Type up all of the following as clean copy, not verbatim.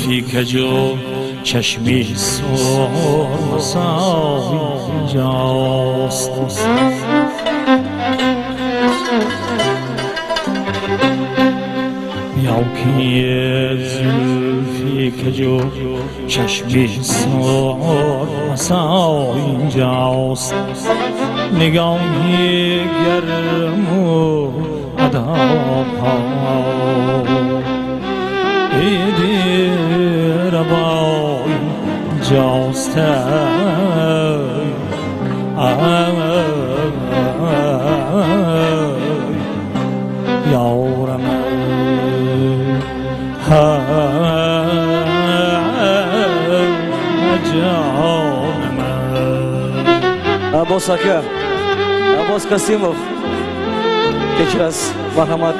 زلفی کجو چشمی سرمسا اینجاست. بیا که زلفی کجو چشمی سرمسا اینجاست. نگاهی گرم و اداها ایدیر با اینجاست. یارم جانم. عباس Aka, Abbos Kasimov, kechirasiz, marhamat,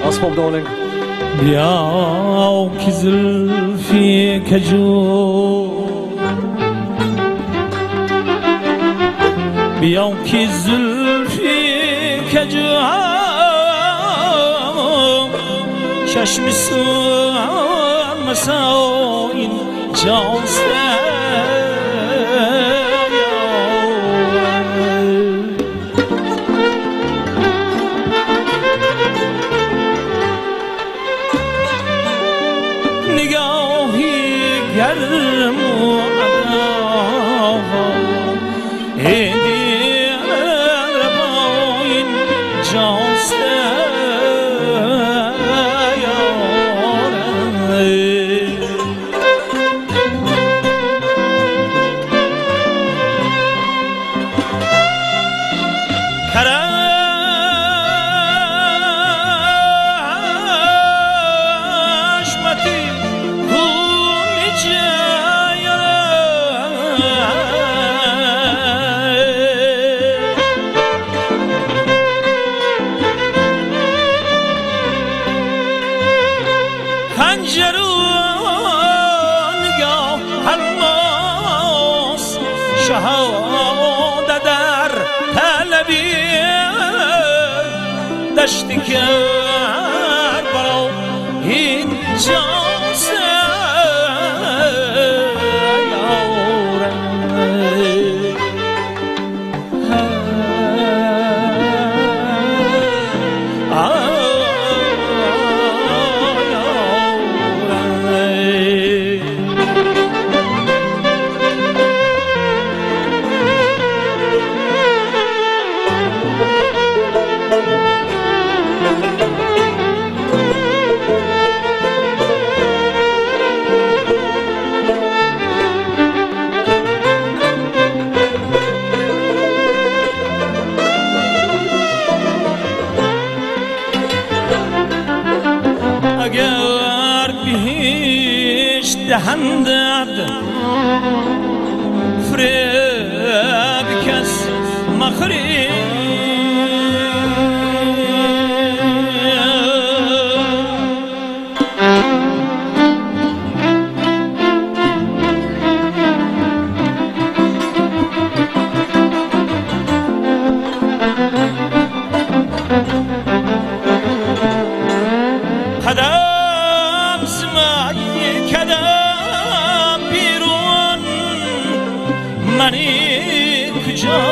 asbobdan oling. بیا که زلفی کجو بیا که زلفی کجو چشم سرمسا اینجاست. نگاهی گرم و اداها ایدیر با اینجاست. نگاه الماس شهاده در طلبی دشتی کربلا اینجاست. اگر بهش دهندد فریب کس مخری قدم زمانی کدم بیرون منی کجا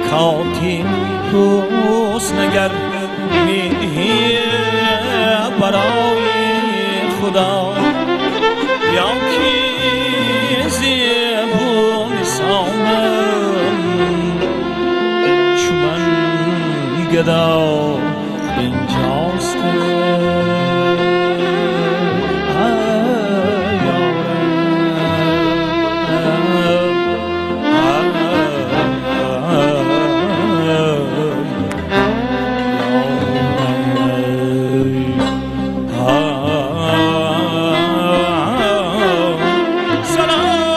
نکاتی حسنگر می برای خدا یا که زیبون سامم چون من گدا اینجاست سلام